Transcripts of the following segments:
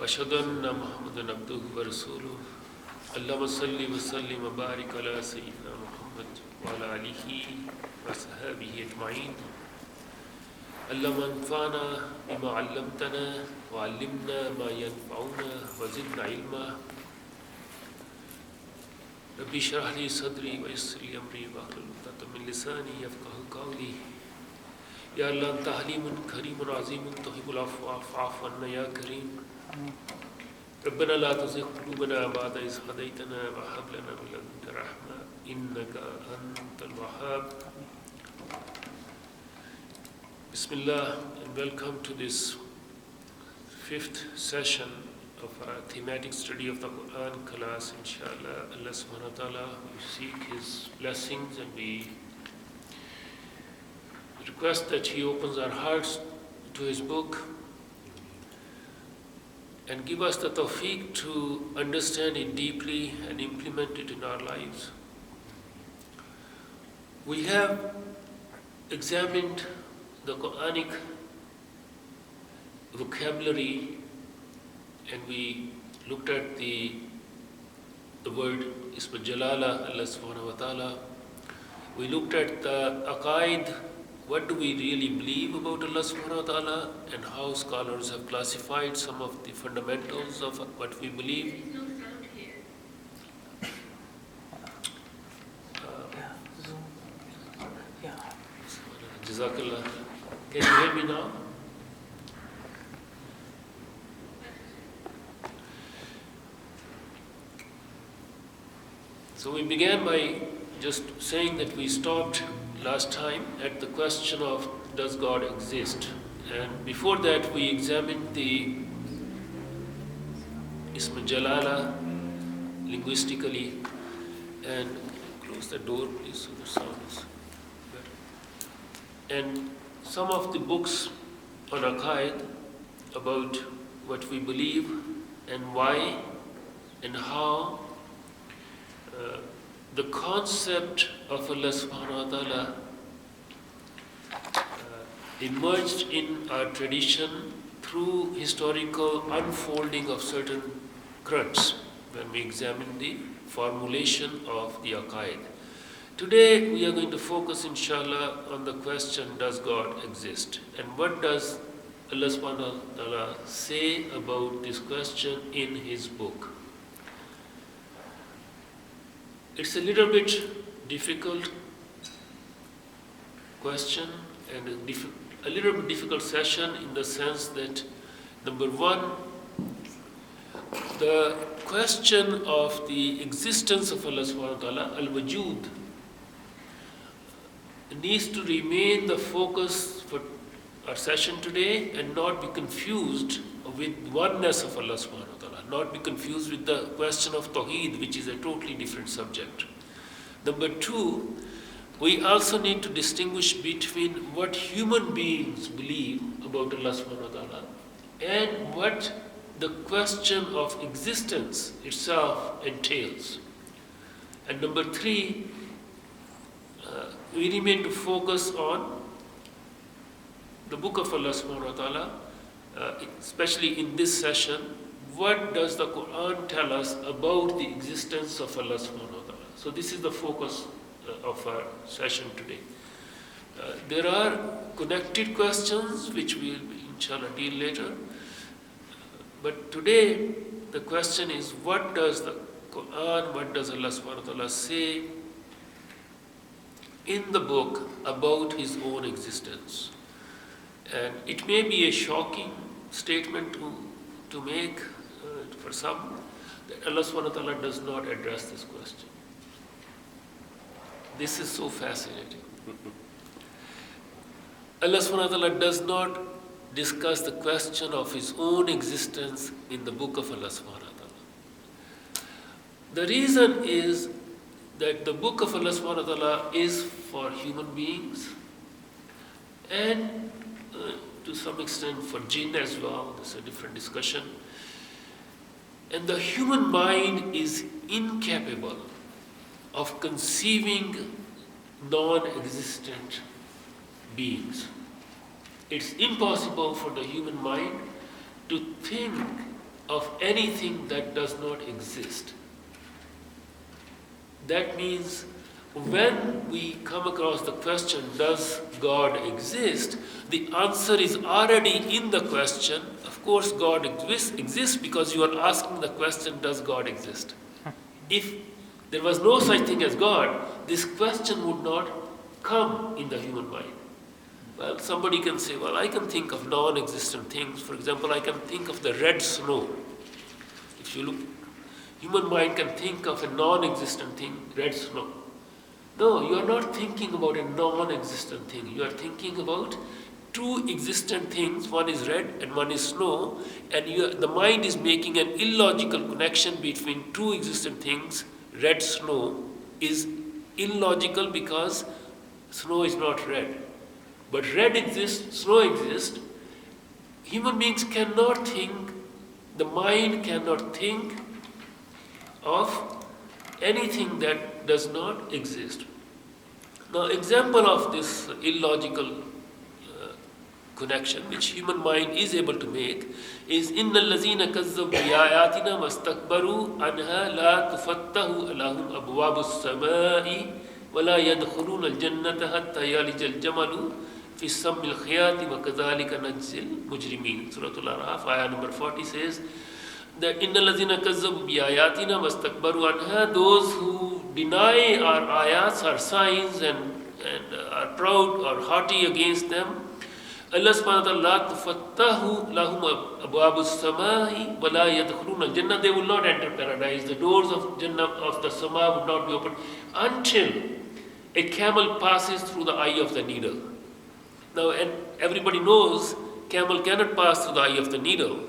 وأشهد أن محمدا عبده ورسوله اللهم صل وسلم وبارك على سيدنا محمد وعلى آله وصحبه أجمعين اللهم انفعنا بما علمتنا وعلمنا ما ينفعنا وزدنا علما ربي اشرح لي صدري ويسر لي أمري واحلل عقدة من لساني يفقهوا قولي يا الله أنت حليم كريم عظيم تحب العفو فاعف عنا يا كريم ربنا لا تزغ قلوبنا بعد إذ هديتنا وهب لنا من لدنك رحمة إنك أنت الوهاب. Bismillah and welcome to this fifth session of our thematic study of the Qur'an class. Inshallah, Allah subhanahu wa ta'ala, we seek His blessings and we request that He opens our hearts to His book and give us the tawfiq to understand it deeply and implement it in our lives. We have examined the Quranic vocabulary and we looked at the word Ism Jalala, Allah subhanahu wa ta'ala. We looked at the aqaid, what do we really believe about Allah subhanahu wa ta'ala, and how scholars have classified some of the fundamentals of what we believe. There's no sound here. Jazakallah. Can you hear me now? So we began by just saying that we stopped last time at the question of does God exist? And before that we examined the Ism Jalala linguistically. And close the door please so the sound is better. And some of the books on aqaid about what we believe and why and how the concept of Allah subhanahu wa ta'ala emerged in our tradition through historical unfolding of certain currents when we examine the formulation of the aqaid. Today we are going to focus inshallah on the question, does God exist? And what does Allah subhanahu wa ta'ala say about this question in His book? It's a little bit difficult question and a little bit difficult session in the sense that, number one, the question of the existence of Allah subhanahu wa ta'ala, al-wujud, needs to remain the focus for our session today and not be confused with oneness of Allah subhanahu wa ta'ala, not be confused with the question of Tawheed, which is a totally different subject. Number two, we also need to distinguish between what human beings believe about Allah subhanahu wa ta'ala and what the question of existence itself entails. And number three, we remain to focus on the book of Allah subhanahu wa ta'ala, especially in this session. What does the Qur'an tell us about the existence of Allah subhanahu wa ta'ala? So this is the focus of our session today. There are connected questions which we will inshallah deal later. But today the question is, what does the Qur'an, what does Allah subhanahu wa ta'ala say in the book about His own existence? And it may be a shocking statement to make for some, that Allah subhanahu wa ta'ala does not address this question. This is so fascinating. Allah subhanahu wa ta'ala does not discuss the question of His own existence in the book of Allah subhanahu wa ta'ala. The reason is that the book of Allah subhanahu wa ta'ala is for human beings and to some extent for jinn as well. That's a different discussion. And the human mind is incapable of conceiving non-existent beings. It's impossible for the human mind to think of anything that does not exist. That means when we come across the question, does God exist? The answer is already in the question. Of course, God exists because you are asking the question, does God exist? If there was no such thing as God, this question would not come in the human mind. Well, somebody can say, well, I can think of non-existent things. For example, I can think of the red snow. If you look, human mind can think of a non-existent thing, red snow. No, you are not thinking about a non-existent thing. You are thinking about two existent things. One is red and one is snow. And the mind is making an illogical connection between two existent things. Red snow is illogical because snow is not red. But red exists, snow exists. Human beings cannot think, the mind cannot think of anything that does not exist. Now, example of this illogical connection which human mind is able to make is إِنَّ الَّذِينَ كَذَّبُوا بِآيَاتِنَا وَاسْتَكْبَرُوا عَنْهَا لَا تُفَتَّحُ لَهُمْ أَبْوَابُ السَّمَاءِ وَلَا يَدْخُلُونَ الْجَنَّةَ حَتَّى يَلِجَ الْجَمَلُ فِي السَّمِّ الْخِيَاطِ وَكَذَلِكَ نَجْزِي الْمُجْرِمِينَ. Surah Al-Araf, ayah number 40 says that إِنَّ الَّذِينَ كَذَّبُوا بِآيَاتِنَا وَاسْتَكْبَرُوا عَنْهَا, those who deny our ayats, our signs, and are proud or haughty against them, Allah subhanahu wa ta'ala tufattahu lahum abwabu samai wa la yadkhuluna al-jannah, they will not enter paradise. The doors of Jannah, of the Sama, would not be opened until a camel passes through the eye of the needle. Now, and everybody knows camel cannot pass through the eye of the needle.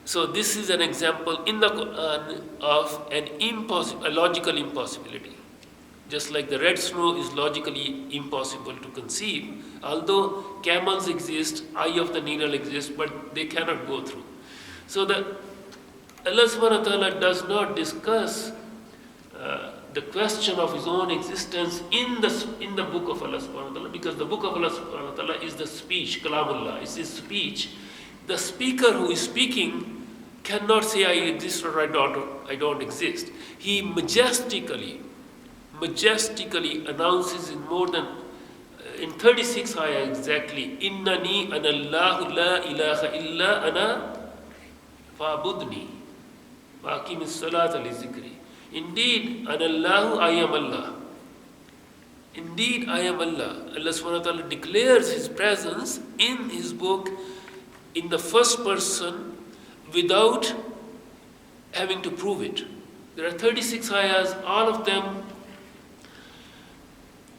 So this is an example in the Qur'an of a logical impossibility. Just like the red snow is logically impossible to conceive, although camels exist, eye of the needle exists, but they cannot go through. So Allah subhanahu wa ta'ala does not discuss the question of His own existence in the book of Allah subhanahu wa ta'ala, because the book of Allah subhanahu wa ta'ala is the speech, kalamullah, is His speech. The speaker who is speaking cannot say I exist or I don't exist. He majestically announces in more than in 36 ayah exactly, innani ana Allahu la ilaha illa ana fa'budni wa aqimis salata li zikri. Indeed, ana Allahu, I am Allah. Indeed, I am Allah. Allah subhanahu wa ta'ala declares His presence in His book in the first person without having to prove it. There are 36 ayahs, all of them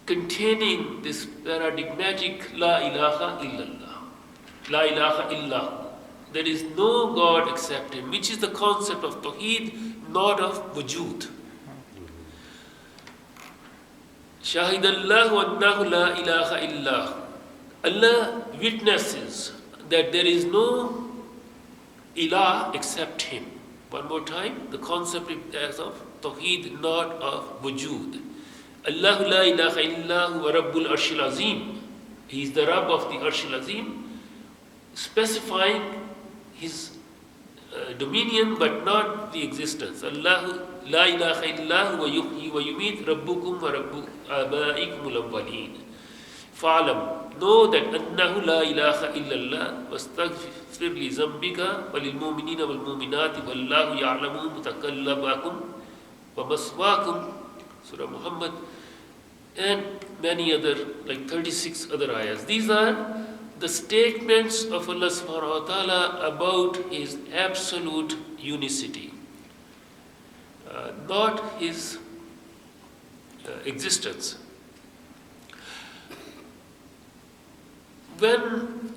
containing this paradigmatic La ilaha illallah. La ilaha illahu. There is no God except Him, which is the concept of Tawheed, not of Wujud. Shahidallahu annahu la ilaha illah. Allah witnesses that there is no ilah except Him. One more time, the concept is of Tawheed, not of Wujud. Allahu la ilaha illa huwa Rabbul Arshil Azim. He is the Rabb of the Arshil Azim, specifying His dominion but not the existence. Allahu la ilaha illa huwa yuhyi wa yumit Rabbukum wa Rabbu abaikum al-awwalin. Fa'alam, know that annahu la ilaha illallah wastaghfir li zambika wa lil mu'minina wal mu'minati wallahu ya'lamu mutakallabakum wa maswaakum. Surah Muhammad, and many other, like 36 other ayahs. These are the statements of Allah subhanahu wa ta'ala about His absolute unicity, not His existence. When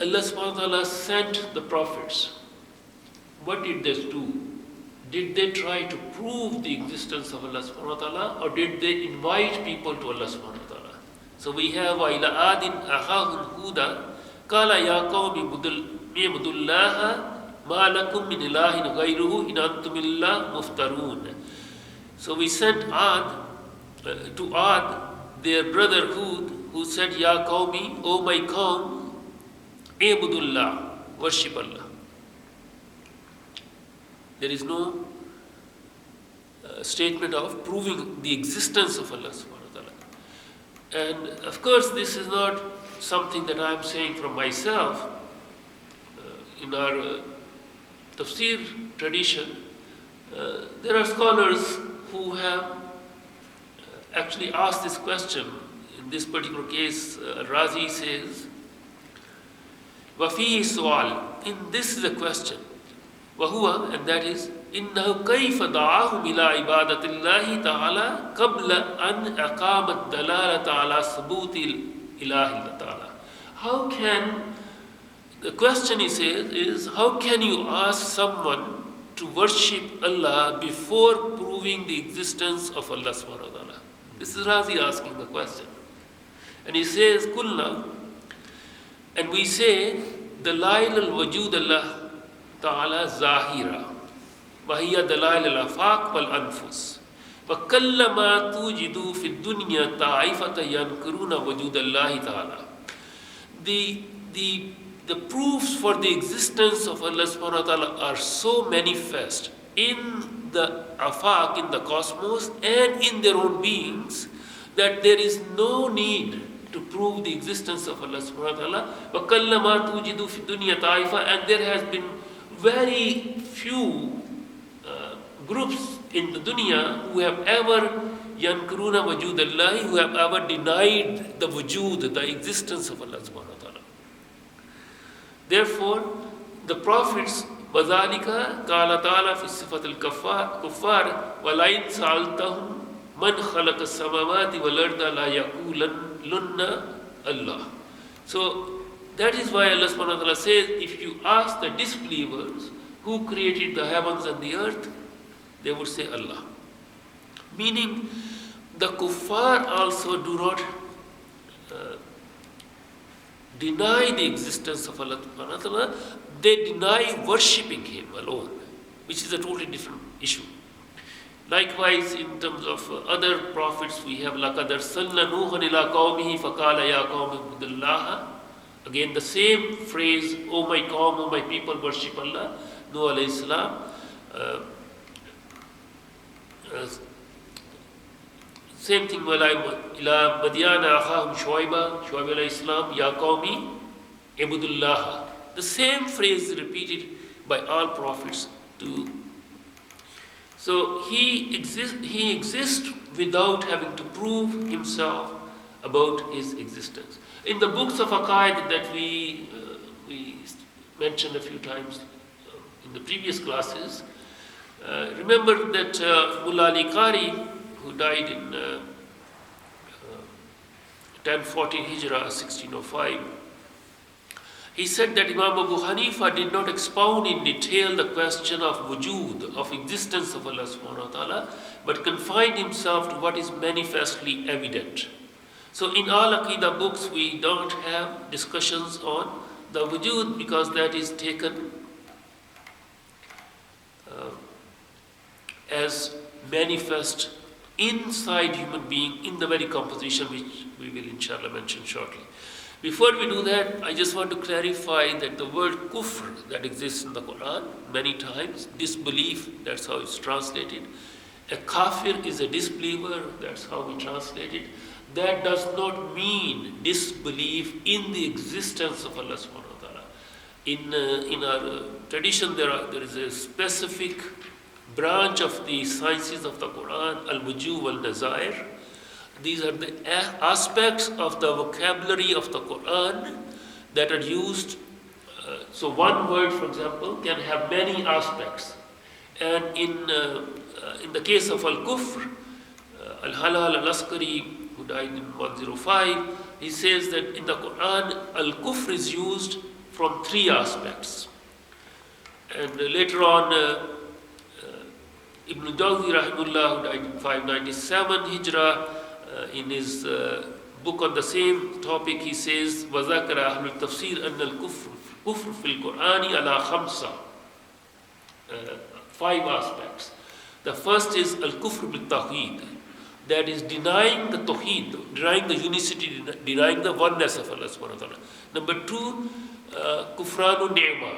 Allah subhanahu wa ta'ala sent the prophets, what did they do? Did they try to prove the existence of Allah subhanahu wa ta'ala, or did they invite people to Allah subhanahu wa ta'ala? So we have وَإِلَىٰ عَادٍ أَخَاهُمْ هُودًا قَالَ يَا قَوْمِ اعْبُدُوا اللَّهَ مَا لَكُم مِّنْ إِلَٰهٍ غَيْرُهُ إِنْ أَنْتُمْ إِلَّا مُفْتَرُونَ. So we sent to Ad, their brother Hud, who said, Ya Qawmi, O my Qawm, Ibudullah, worship Allah. There is no statement of proving the existence of Allah subhanahu wa ta'ala. And of course, this is not something that I am saying from myself. In our tafsir tradition, there are scholars who have actually asked this question. In this particular case, Razi says, وَفِيهِ سُؤَالٌ. In this is a question. وَهُوَ, and that is, إِنَّهُ كَيْفَ دَعَاهُمْ إِلَىٰ عِبَادَةِ اللَّهِ تَعَالَى قَبْلَ أَنْ أَقَامَ الدَّلَالَةَ عَلَىٰ ثُبُوتِ الْإِلَهِ تَعَالَى. How can, the question he says is, how can you ask someone to worship Allah before proving the existence of Allah subhanahu wa ta'ala? This is Razi asking the question. And he says, Kulna, and we say, Dalail al-Wajud Allah Ta'ala Zahira, Wahiya Dalail al-Afaq wal-Anfus, وَكَلَّمَا تُوجِدُوا فِي الدُّنْيَا طَائِفَةَ يَنْكُرُونَ وَجُودَ اللَّهِ تَعَالَى. The proofs for the existence of Allah subhanahu wa ta'ala are so manifest in the afaq, in the cosmos, and in their own beings, that there is no need to prove the existence of Allah subhanahu wa ta'ala. وَكَلَّمَا تُوجِدُوا فِي الدُّنْيَا طَائِفَةَ. And there has been very few groups in the dunya who have ever yankuruna wajud Allah, who have ever denied the wujud, the existence of Allah subhanahu wa ta'ala. Therefore, the prophets, وَذَلِكَ قَالَ تَعَالَى فِي صِفَةِ الْكُفَّارِ وَلَئِنْ سَأَلْتَهُمْ مَنْ خَلَقَ السَّمَاوَاتِ وَالْأَرْضَ لَا يَقُولَنَّ اللَّهُ. So that is why Allah subhanahu wa ta'ala says, if you ask the disbelievers who created the heavens and the earth, they would say Allah. Meaning, the kuffar also do not deny the existence of Allah subhanahu wa ta'ala. They deny worshipping Him alone, which is a totally different issue. Likewise, in terms of other prophets, we have لَقَدْ أَرْسَلْنَا نُوحًا إِلَىٰ قَوْمِهِ فَقَالَ يَا قَوْمِ اعْبُدُوا اللَّهَ. Again, the same phrase, O my qawm, O my people, worship Allah. Nuh alayhi salam. Same thing, إِلَىٰ مَدْيَانَ أَخَاهُمْ شُعَيْبًا alayhi salam, Ya qawmi اعْبُدُوا اللَّهَ. The same phrase is repeated by all prophets too. So he exists without having to prove himself about his existence. In the books of Aqaid that we mentioned a few times in the previous classes, remember that Mullah Ali Qari, who died in 1014 Hijrah, 1605, he said that Imam Abu Hanifa did not expound in detail the question of wujud, of existence of Allah subhanahu wa ta'ala, but confined himself to what is manifestly evident. So in all Aqidah books, we don't have discussions on the wujud, because that is taken as manifest inside human being in the very composition which we will inshallah mention shortly. Before we do that, I just want to clarify that the word kufr that exists in the Qur'an many times, disbelief, that's how it's translated. A kafir is a disbeliever, that's how we translate it. That does not mean disbelief in the existence of Allah subhanahu wa ta'ala. In our tradition, there is a specific branch of the sciences of the Qur'an, al-wujuh wal-nazair. These are the aspects of the vocabulary of the Qur'an that are used. So one word, for example, can have many aspects. And in the case of al-kufr, al-Halal al-Askari, who died in 105, he says that in the Qur'an, al-kufr is used from three aspects. And later on, Ibn Jawzi rahimullah, who died in 597 Hijrah, in his book on the same topic, he says, وَذَكَرَ أَهْلُ التَّفْسِيرِ أَنَّ الْكُفْرِ فِي الْقُرْآنِ عَلَى خَمْسَةٍ. 5 aspects. The first is al-kufr bil-tawheed, that is denying the tawheed, denying the unicity, denying the oneness of Allah subhanahu wa ta'ala. Number 2, kufranu ni'mah,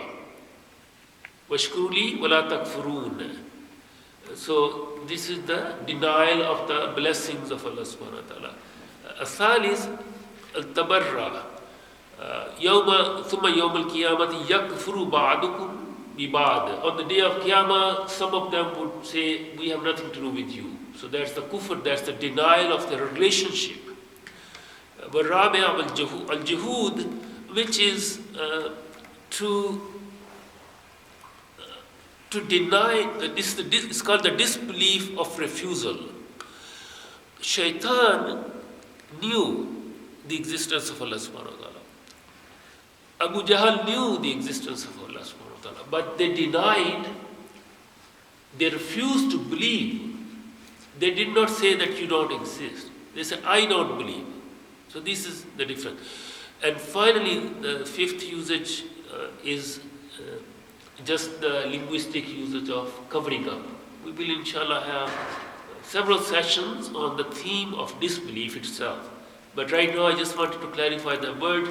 وَاشْكُرُوا لِي وَلَا تَكْفُرُونَ. So this is the denial of the blessings of Allah subhanahu wa ta'ala. الثالث التبرع يوم ثم يوم القيامة يكفر بعضكم ببعض. On the day of Qiyamah, some of them would say, we have nothing to do with you. So that's the kufr, that's the denial of the relationship. والرابع الجهود, which is to deny, it's called the disbelief of refusal. Shaitan knew the existence of Allah subhanahu wa ta'ala. Abu Jahl knew the existence of Allah subhanahu wa ta'ala, but they denied, they refused to believe. They did not say that you don't exist. They said, I don't believe. So this is the difference. And finally, the fifth usage is just the linguistic usage of covering up. We will inshallah have several sessions on the theme of disbelief itself. But right now I just wanted to clarify the word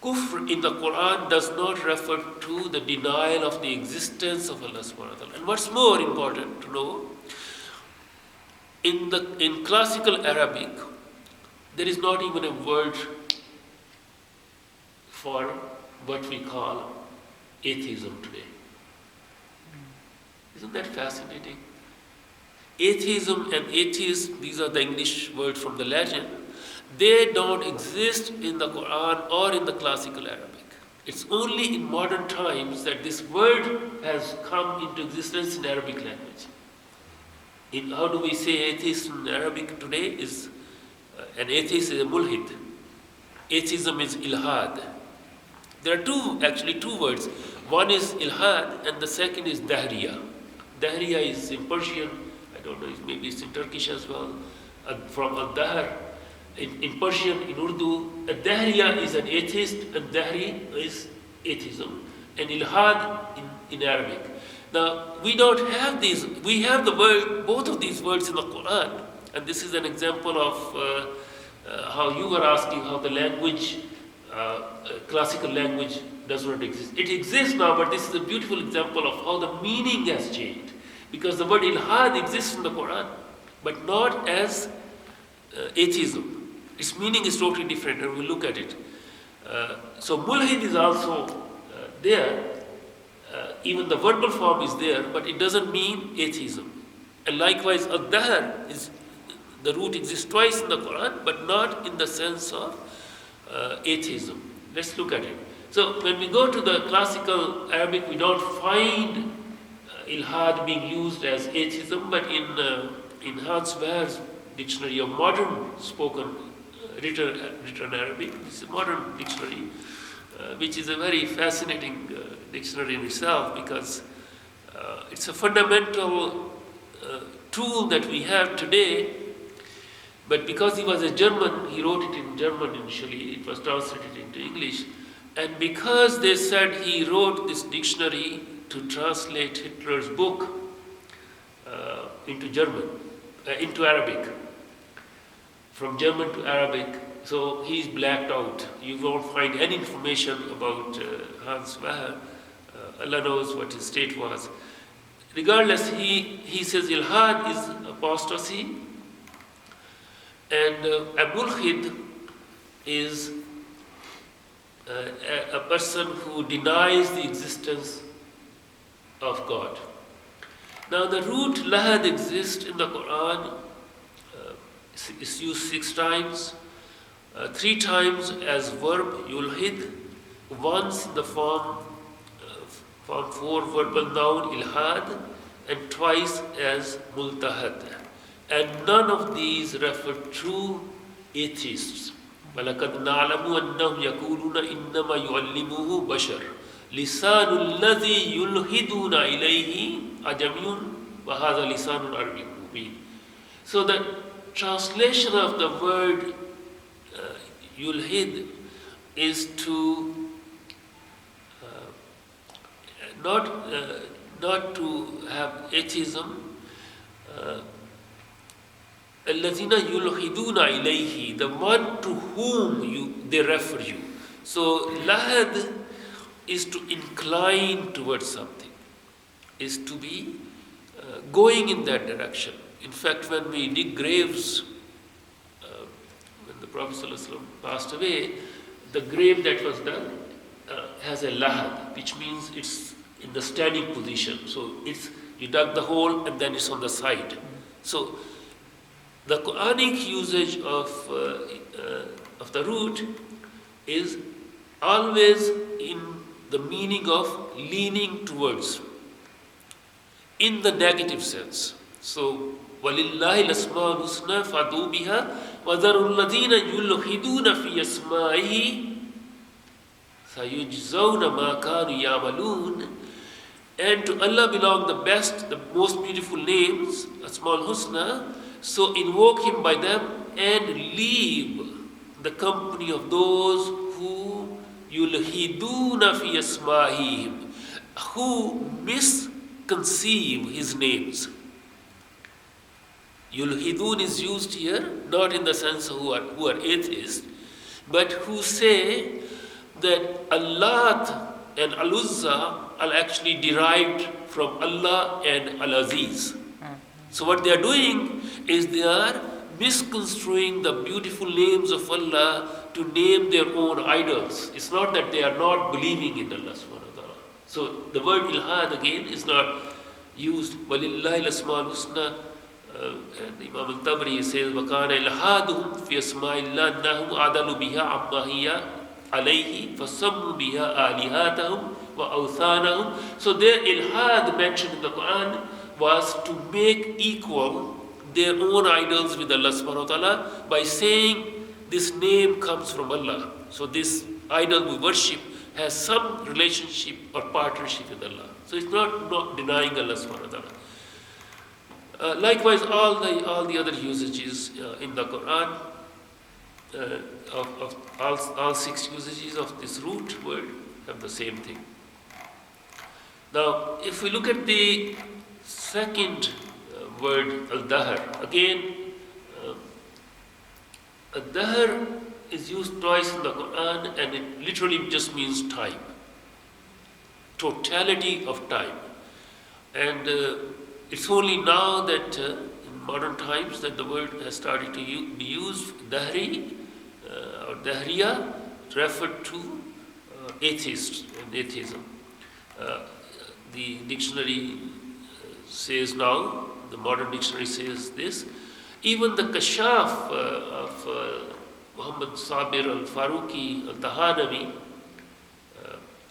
kufr in the Qur'an does not refer to the denial of the existence of Allah subhanahu wa ta'ala. And what's more important to know, in classical Arabic, there is not even a word for what we call atheism today. Isn't that fascinating? Atheism and atheist, these are the English words from the Latin, they don't exist in the Quran or in the classical Arabic. It's only in modern times that this word has come into existence in Arabic language. How do we say atheist in Arabic today? An atheist is a mulhid. Atheism is ilhad. There are actually two words. One is ilhad and the second is dahriya. Dahriya is in Persian, I don't know, maybe it's in Turkish as well, from al-dahr. In Persian, in Urdu, dahriya is an atheist and dahri is atheism. And ilhad in Arabic. Now, we don't have these, we have the word, both of these words in the Quran. And this is an example of how you were asking how the language, classical language does not exist. It exists now, but this is a beautiful example of how the meaning has changed. Because the word ilhad exists in the Quran, but not as atheism. Its meaning is totally different, and we'll look at it. So mulhid is also there. Even the verbal form is there, but it doesn't mean atheism. And likewise, ad-dahr is, the root exists twice in the Quran, but not in the sense of atheism. Let's look at it. So when we go to the classical Arabic, we don't find ilhad being used as atheism, but in Hans Wehr's dictionary of modern spoken written Arabic, it's a modern dictionary, which is a very fascinating dictionary in itself, because it's a fundamental tool that we have today. But because he was a German, he wrote it in German initially, it was translated into English. And because they said he wrote this dictionary to translate Hitler's book into Arabic, from German to Arabic, so he's blacked out. You won't find any information about Hans Wehr. Allah knows what his state was. Regardless, he says ilhad is apostasy, and a mulhid is a person who denies the existence of God. Now the root lahad exists in the Quran. It's used 6 times. 3 times as verb yulhid, once the form 4 verbal noun ilhad, and twice as multahad. And none of these refer to atheists. وَلَقَدْ نَعْلَمُ أَنَّهُمْ يَقُولُونَ إِنَّمَا يُعَلِّمُهُ بَشَرٌ لِسَانُ الَّذِي يُلْحِدُونَ إِلَيْهِ أَجَمِيٌّ وَهَذَا لِسَانٌ عَرَبِيٌّ مُبِينٌ. So the translation of the word yulhid is to not to have atheism. الَّذِينَ يُلْحِدُونَ إِلَيْهِ, the one to whom they refer you. So lahad is to incline towards something, is to be going in that direction. In fact, when we dig graves, when the Prophet ﷺ passed away, the grave that was done has a lahad, which means it's in the standing position. So you dug the hole and then it's on the side. So the Quranic usage of the root is always in the meaning of leaning towards, in the negative sense. So, وَلِلَّهِ الْأَسْمَاءُ الْحُسْنَى فَادْعُوا بِهَا وَذَرُوا الَّذِينَ يُلْحِدُونَ فِي أَسْمَائِهِ سَيُجْزَوْنَ مَا كَانُوا يَعْمَلُونَ. And to Allah belong the best, the most beautiful names, Asma'ul Husna. So invoke Him by them and leave the company of those who yulhiduna fi asma'ihim, who misconceive His names. Yulhidun is used here not in the sense of who are atheists, but who say that Allat and Al-Uzza are actually derived from Allah and Al-Aziz. So what they are doing is they are misconstruing the beautiful names of Allah to name their own idols. It's not that they are not believing in Allah subhanahu wa ta'ala. So the word ilhad again is not used. وَلِلَّهِ الْأَسْمَاءُ الْحُسْنَى, and Imam al-Tabari says, وَكَانَ إِلْحَادُهُمْ فِي أَسْمَاءِ اللَّهِ أَنَّهُمْ أَعْدَلُوا بِهَا عَمَّا هِيَ عَلَيْهِ فَسَمُّوا بِهَا آلِهَاتَهُمْ وَأَوْثَانَهُمْ. So their ilhad mentioned in the Qur'an was to make equal their own idols with Allah subhanahu wa ta'ala by saying this name comes from Allah. So this idol we worship has some relationship or partnership with Allah. So it's not denying Allah subhanahu wa ta'ala. Likewise, all the other usages in the Quran, of all 6 usages of this root word have the same thing. Now, if we look at the second word, al-dahr, again, al-dahr is used twice in the Quran and it literally just means time, totality of time. And it's only now that in modern times that the word has started to be used, dahri or dahriya, referred to atheists and atheism. The dictionary says now, the modern dictionary says this. Even the Kashaf of Muhammad Sabir al-Faruqi al-Tahanavi,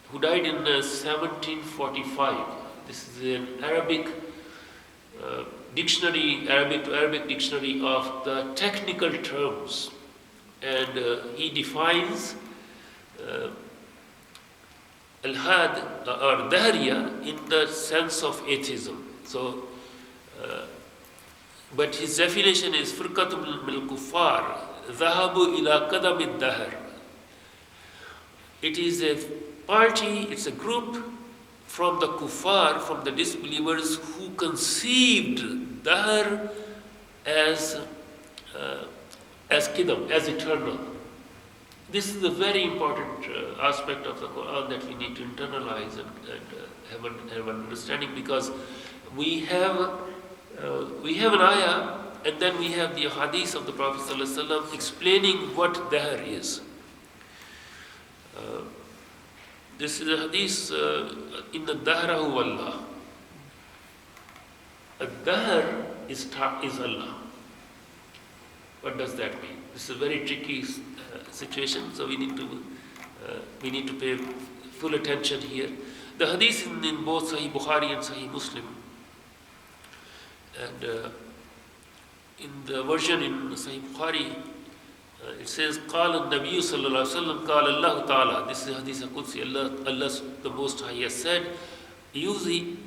who died in 1745. This is an Arabic dictionary, Arabic to Arabic dictionary of the technical terms. And he defines al-had or dahriya in the sense of atheism. So, but his definition is firqatum min al-kuffar dhahabu ila qadam ad-dahr. It is a party, it's a group from the kuffar, from the disbelievers who conceived dahr as qidam, as eternal. This is a very important aspect of the Quran that we need to internalize and have an understanding, because we have an ayah and then we have the hadith of the Prophet ﷺ explaining what dahr is. This is a hadith, inna dahrahu wallah. Ad-dahr is Allah. What does that mean? This is a very tricky situation, so we need to pay full attention here. The hadith in both Sahih Bukhari and Sahih Muslim, and in the version in Sahih Bukhari, it says, قال النبي صلى الله عليه وسلم قال الله تعالى. This is hadith al-Qudsi. Allah the Most High has said, يوزي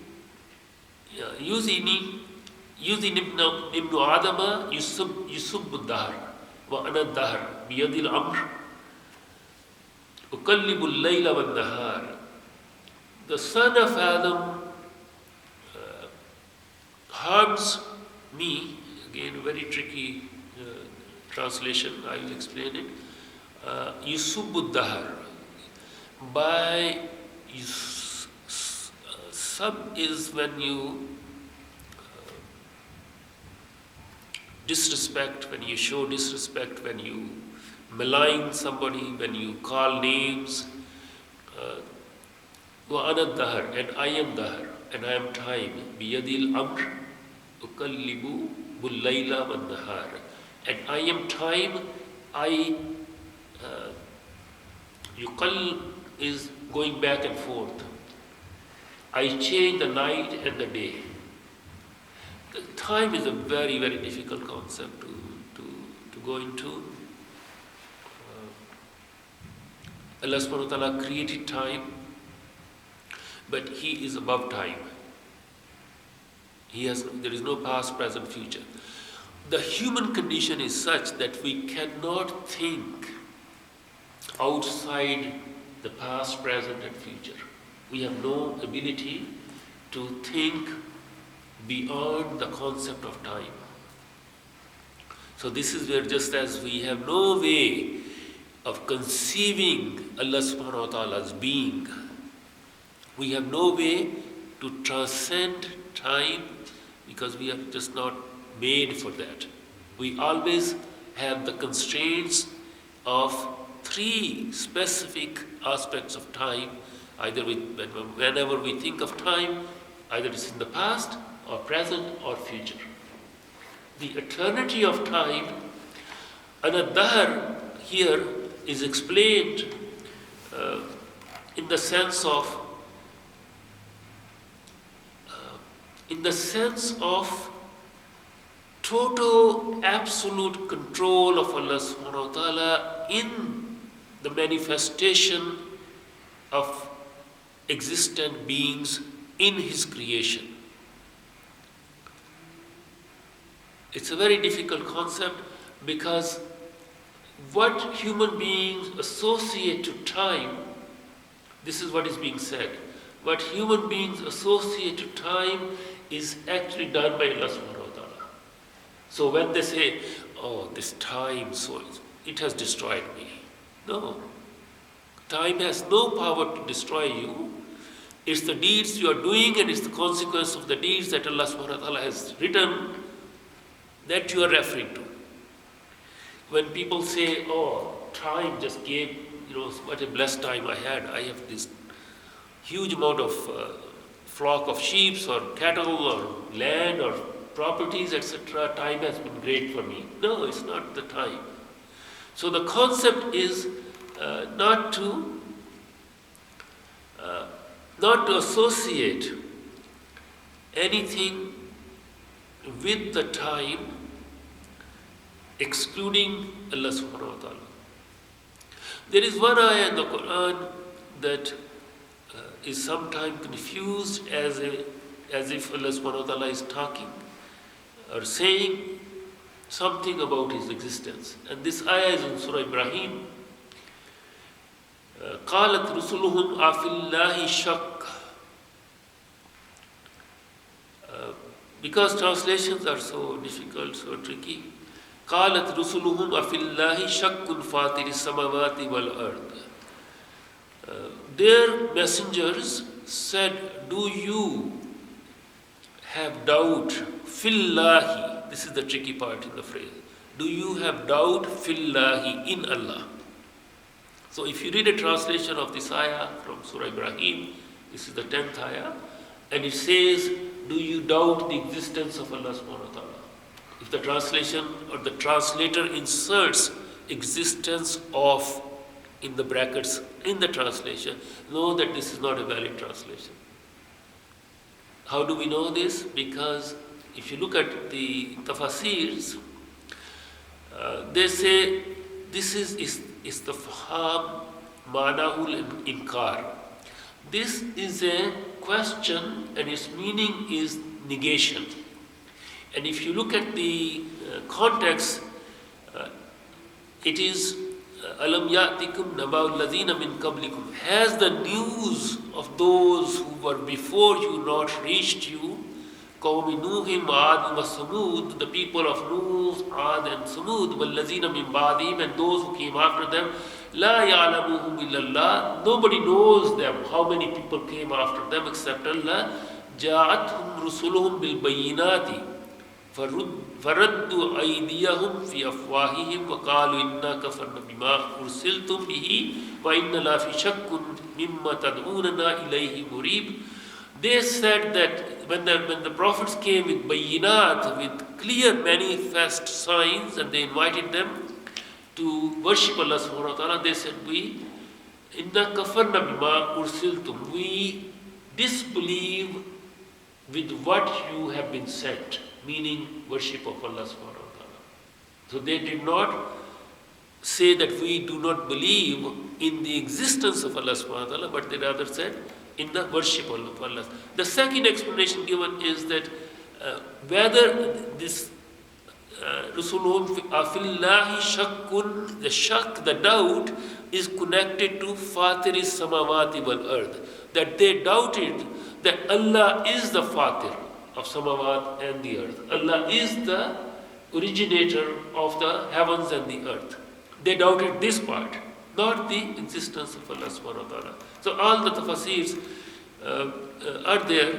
ابن آدم يسب الدهر وأنا الدهر بيد الأمر أقلب الليل والنهار. The son of Adam harms me. Again, very tricky translation, I will explain it. Yusubud dahar, by Sub is when you disrespect, when you show disrespect, when you malign somebody, when you call names. وَأَنَا الدَّهْرُ, and I am dahr, and I am time. بِيَدِي الْأَمْرُ أُقَلِّبُ بُاللَّيْلَ وَالنَّهَارِ, and I am time. Yuqall is going back and forth. I change the night and the day. The time is a very, very difficult concept to go into. Allah subhanahu wa ta'ala created time, but He is above time. There is no past, present, future. The human condition is such that we cannot think outside the past, present, and future. We have no ability to think beyond the concept of time. So this is where, just as we have no way of conceiving Allah subhanahu wa ta'ala's being, we have no way to transcend time, because we are just not made for that. We always have the constraints of three specific aspects of time. Either whenever we think of time, either it's in the past or present or future. The eternity of time, An-Dahr here is explained in the sense of total, absolute control of Allah subhanahu wa ta'ala in the manifestation of existent beings in His creation. It's a very difficult concept, because what human beings associate to time, this is what is being said. What human beings associate to time is actually done by Allah subhanahu wa ta'ala. So when they say, oh, this time, so it has destroyed me. No. Time has no power to destroy you. It's the deeds you are doing, and it's the consequence of the deeds that Allah subhanahu wa ta'ala has written that you are referring to. When people say, oh, time just gave, what a blessed time I had. I have this huge amount of flock of sheep or cattle or land or properties, etc. Time has been great for me. No, it's not the time. So the concept is not to associate anything with the time excluding Allah subhanahu wa ta'ala. There is one ayah in the Qur'an that is sometimes confused as if Allah subhanahu wa ta'ala is talking or saying something about His existence. And this ayah is in Surah Ibrahim. قَالَتْ رُسُلُهُمْ أَفِي اللَّهِ شَكٌّ. Because translations are so difficult, so tricky. قَالَتْ رُسُلُهُمْ أَفِي اللَّهِ شَكٌّ فَاطِرِ السَّمَاوَاتِ وَالْأَرْضِ. Their messengers said, do you have doubt? Fillahi. This is the tricky part in the phrase. Do you have doubt? Fillahi, in Allah. So if you read a translation of this ayah from Surah Ibrahim, this is the 10th ayah, and it says, do you doubt the existence of Allah subhanahu wa ta'ala? If the translation or the translator inserts existence of in the brackets in the translation, know that this is not a valid translation. How do we know this? Because if you look at the tafasirs, they say this is istifham manahul inkar. This is a question and its meaning is negation. And if you look at the context, it is alam ya'tikum naba'ul ladhina min qablikum. Has the news of those who were before you not reached you? قوم نوح وعاد وثمود, the people of Nuh, Ad and Samud, والذين من بعدهم, and those who came after them, لا يعلمهم إلا الله, nobody knows them, how many people came after them except Allah. جاءتهم رسلهم بالبينات فردوا أيديهم في أفواههم وقالوا إنا كفرنا بما أرسلتم به وإنا لا في شك مما تدعوننا إليه مريب. They said that when the prophets came with bayinat, with clear manifest signs, and they invited them to worship Allah subhanahu wa ta'ala, they said, inna kafarna bima ursiltum, we disbelieve with what you have been sent, meaning worship of Allah subhanahu wa ta'ala. So they did not say that we do not believe in the existence of Allah subhanahu wa ta'ala, but they rather said in the worship of Allah. The second explanation given is that whether this Rasulun afillahi shakkun, the shak, the doubt, is connected to Fatir samawati wal earth. That they doubted that Allah is the Fatir of samawat and the earth. Allah is the originator of the heavens and the earth. They doubted this part, not the existence of Allah subhanahu wa ta'ala. So all the tafasirs are there,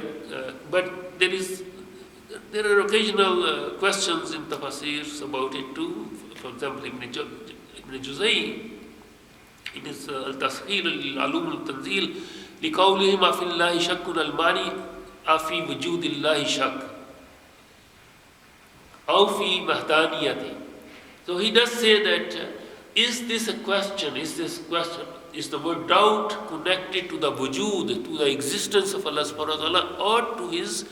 but there are occasional questions in tafasirs about it too. For example, Ibn Juzay, in his Al-Tasheer al-Alum al-Tanzil, لِقَوْلِهِمْ أَفِي اللَّهِ شَكٌّ الْمَانِي أَفِي وُجُودِ اللَّهِ شَكٌّ أَوْ فِي مَهْدَانِيَتِهِ. So he does say that, is this a question, is the word doubt connected to the wujud, to the existence of Allah subhanahu wa ta'ala, or to his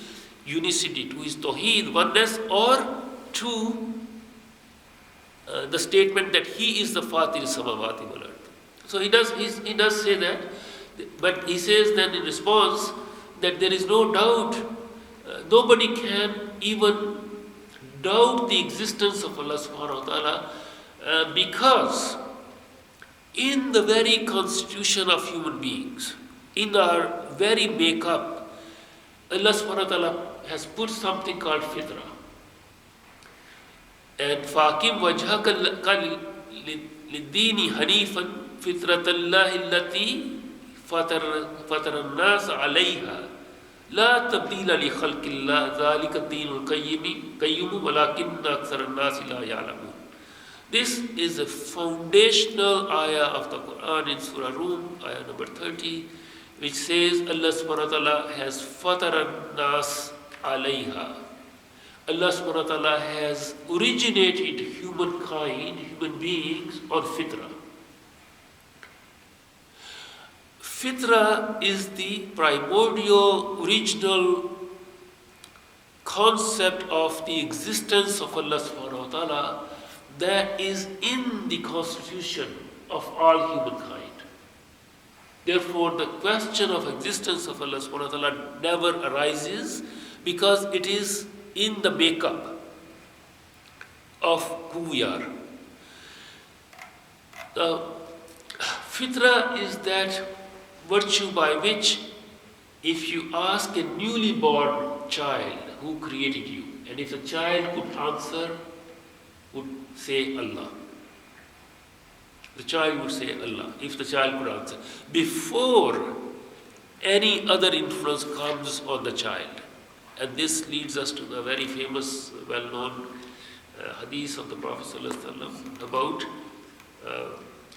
unicity, to his tawheed, oneness, or to the statement that he is the Fatir samawati wal earth. So he does say that, but he says then in response that there is no doubt, nobody can even doubt the existence of Allah subhanahu wa ta'ala, because in the very constitution of human beings, in our very makeup, Allah subhanahu wa ta'ala has put something called fitra. And فَاقِمْ وَجْهَكَ لِلدِّينِ حَنِيفًا فِطْرَةَ اللَّهِ الَّتِي فَطَرَ النَّاسَ عَلَيْهَا لَا تَبْدِيلَ لِخَلْقِ اللَّهِ ذَلِكَ الدِّينُ الْقَيِّمُ وَلَكِنَّ أَكْثَرَ النَّاسِ لَا يَعْلَمُونَ. This is a foundational ayah of the Qur'an in Surah Rum, ayah number 30, which says Allah subhanahu wa ta'ala has fataran nas alayha. Allah subhanahu wa ta'ala has originated humankind, human beings, on fitra. Fitra is the primordial, original concept of the existence of Allah subhanahu wa ta'ala that is in the constitution of all humankind. Therefore, the question of existence of Allah subhanahu wa ta'ala never arises, because it is in the makeup of who we are. The fitra is that virtue by which, if you ask a newly born child who created you, and if the child could answer, would say Allah. The child would say Allah, if the child could answer, before any other influence comes on the child. And this leads us to the very famous, well-known hadith of the Prophet ﷺ about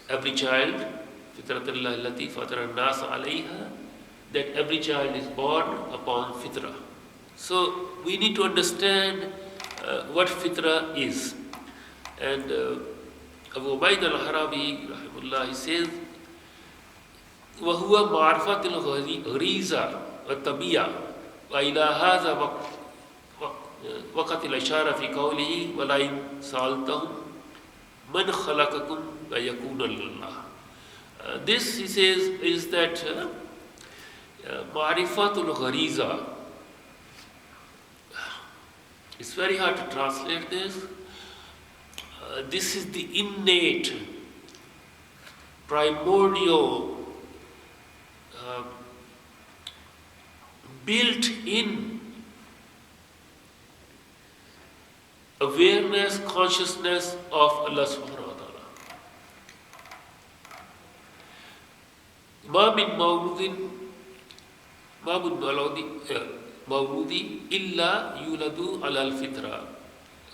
every child, fitratallah allati fatara an-nas alayha, that every child is born upon fitra. So we need to understand what fitra is. And Abu Ubaid al-Harabi, rahimahullah, he says, وَهُوَ مَعْرِفَةِ الْغَرِيزَةِ وَالطَّبِيعَةِ وَإِلَى هَذَا وَقَتِ الْإِشَارَةِ فِي قَوْلِهِ وَلَئِنْ سَأَلْتَهُمْ مَنْ خَلَقَكُمْ لَيَقُولُنَّ اللَّهُ. This, he says, is that ma'rifatul ghariza. It's very hard to translate this. This is the innate, primordial, built-in awareness, consciousness of Allah subhanahu wa ta'ala. ما من مولود إلا يولد على الفطرة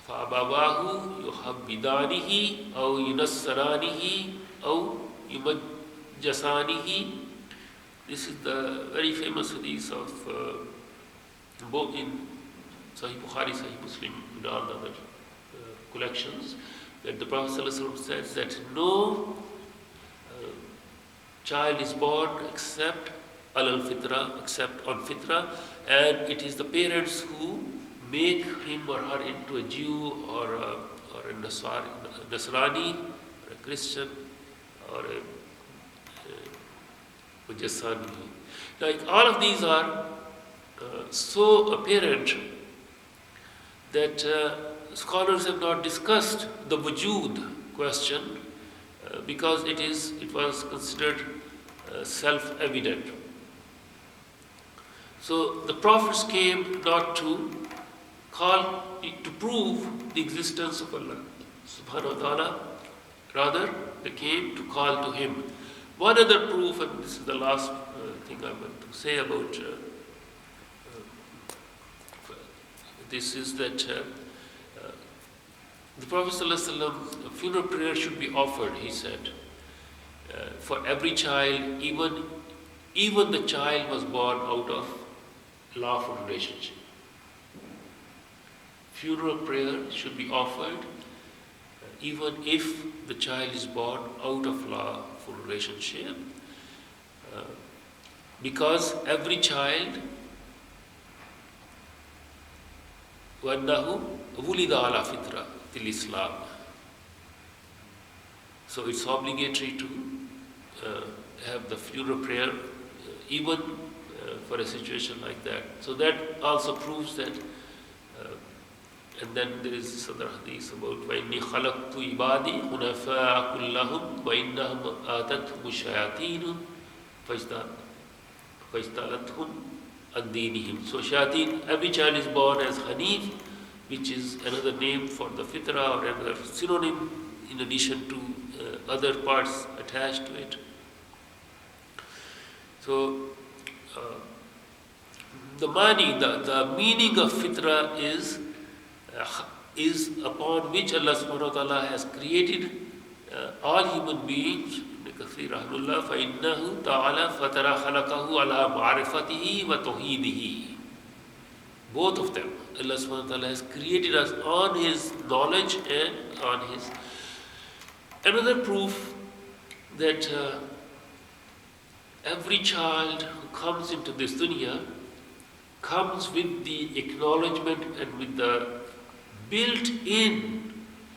فأبواه يحودانه أو ينصرانه أو يمجسانه. This is the very famous hadith of both in Sahih Bukhari, Sahih Muslim, and all the other collections, that the Prophet ﷺ says that no child is born except al-fitra, except on fitra, and it is the parents who make him or her into a Jew or a Nasrani, or a Christian, or a Mujasani. Like all of these are so apparent that scholars have not discussed the wujud question because it was considered self-evident. So the prophets came not to prove the existence of Allah subhanahu wa ta'ala, rather they came to call to Him. One other proof, and this is the last thing I want to say about this, is that the Prophet ﷺ, a funeral prayer should be offered, he said, for every child, even the child was born out of lawful relationship. Funeral prayer should be offered even if the child is born out of lawful relationship, because every child وَأَنَّهُ وُلِدَ عَلَى فِطْرَةِ الْإِسْلَامِ. So it's obligatory to have the funeral prayer even for a situation like that. So that also proves that. And then there is this other hadith about وَإِنِّي خَلَقْتُ عِبَادِي حُنَفَاءَ كُلَّهُمْ وَإِنَّهُمْ آتَتْهُمُ الشَّيَاطِينُ فَاجْتَالَتْهُمْ عَنْ دِينِهِمْ. So shayateen, every child is born as Hanif, which is another name for the fitra or another synonym in addition to other parts attached to it. So the meaning of fitra is upon which Allah subhanahu wa ta'ala has created all human beings. فَإِنَّهُ تَعَالَى فَتَرَى خَلَقَهُ عَلَى مَعْرِفَتِهِ وَتَوْحِيدِهِ. Both of them, Allah subhanahu wa ta'ala has created us on His knowledge and on His. Another proof that every child who comes into this dunya comes with the acknowledgement and with the built-in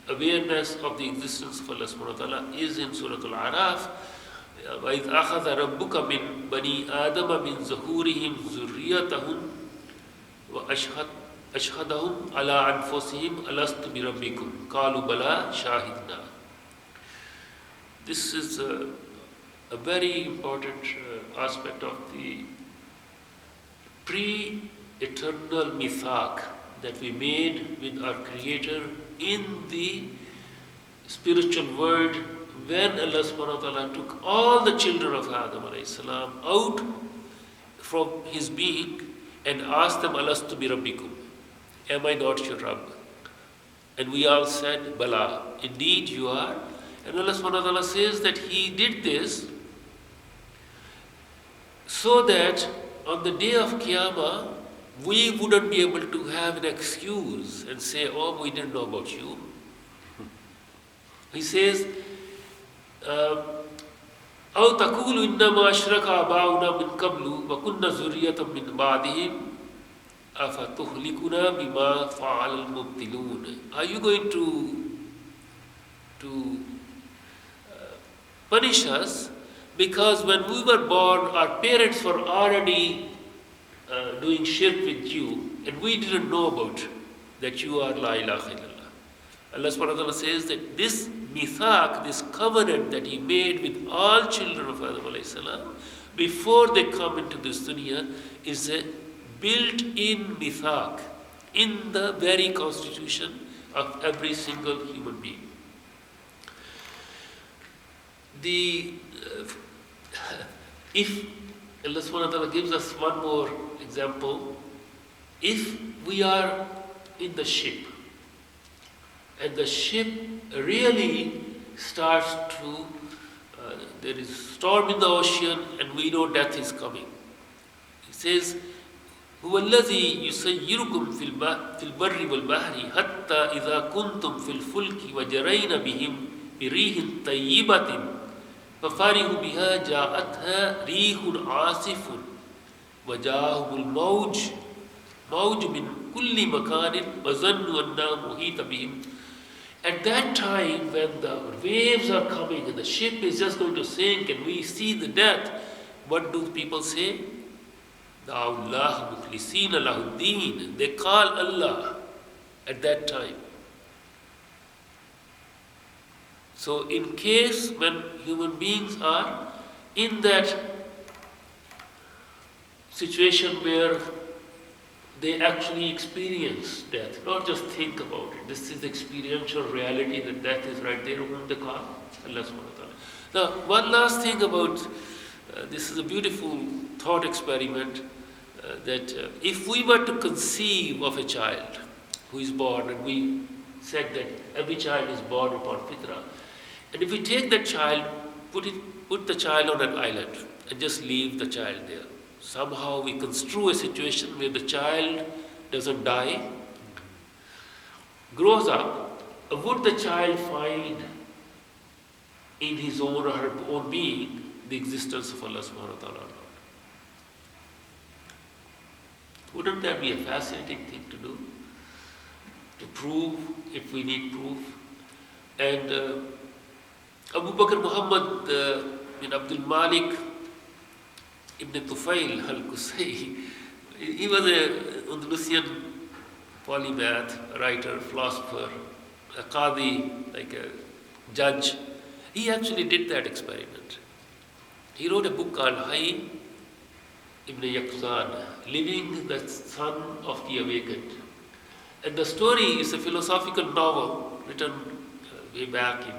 awareness of the existence of Allah subhanahu wa ta'ala is in Surah Al-Araf. وَإِذْ أَخَذَ رَبُّكَ مِنْ بَنِي آدَمَ مِنْ ظُهُورِهِمْ ذُرِّيَّتَهُمْ وَأَشْهَدَهُمْ عَلَىٰ أَنفُسِهِمْ أَلَسْتُ بِرَبِّكُمْ قَالُوا بَلَىٰ شَاهِدْنَا. This is a very important aspect of the pre-eternal mithaq that we made with our Creator in the spiritual world when Allah subhanahu wa ta'ala took all the children of Adam alayhi salam out from his being and asked them, Alastu bi rabbikum, am I not your Rabb? And we all said, Bala, indeed you are. And Allah subhanahu wa ta'ala says that He did this so that on the day of Qiyamah, we wouldn't be able to have an excuse and say, oh, we didn't know about you. He says, أَوْ تَقُولُ إِنَّمَا أَشْرَكَ آبَاؤُنَا مِنْ قَبْلُ وَكُنَّا ذُرِّيَّةً مِنْ بَعْدِهِمْ أَفَتُهْلِكُنَا بِمَا فَعَلَ الْمُبْتِلُونَ. Are you going to punish us because when we were born, our parents were already doing shirk with you, and we didn't know about that you are La ilaha illallah. Allah subhanahu wa ta'ala says that this mithaq, this covenant that He made with all children of Adam alayhi salam before they come into this dunya is a built-in mithaq in the very constitution of every single human being. If Allah subhanahu wa ta'ala gives us one more example, if we are in the ship and the ship really starts to, there is storm in the ocean and we know death is coming. He says, هو الذي يسيركم في البر والبحر حتى إذا كنتم في الفلك وجرين بهم بريح طيبة ففرحوا بها جاءتها ريح عاصف وجاءهم الموج من كل مكان وظنوا أنها محيطة بهم. At that time, when the waves are coming and the ship is just going to sink and we see the death, what do people say? Allah mukhlisina lahuddin. They call Allah at that time. So in case when human beings are in that situation where they actually experience death, not just think about it. This is the experiential reality that death is right there whom they call Allah subhanahu wa ta'ala. Now, one last thing about this is a beautiful thought experiment that if we were to conceive of a child who is born, and we said that every child is born upon fitrah, and if we take that child, put the child on an island and just leave the child there, somehow we construe a situation where the child doesn't die, grows up, would the child find in his own or her own being the existence of Allah subhanahu wa ta'ala or not? Wouldn't that be a fascinating thing to do? To prove, if we need proof. And Abu Bakr Muhammad bin Abdul Malik Ibn Tufail al-Qusay, he was an Andalusian polymath, writer, philosopher, a qadi, like a judge. He actually did that experiment. He wrote a book called Hayy Ibn Yaqzan, Living the Son of the Awakened. And the story is a philosophical novel written way back in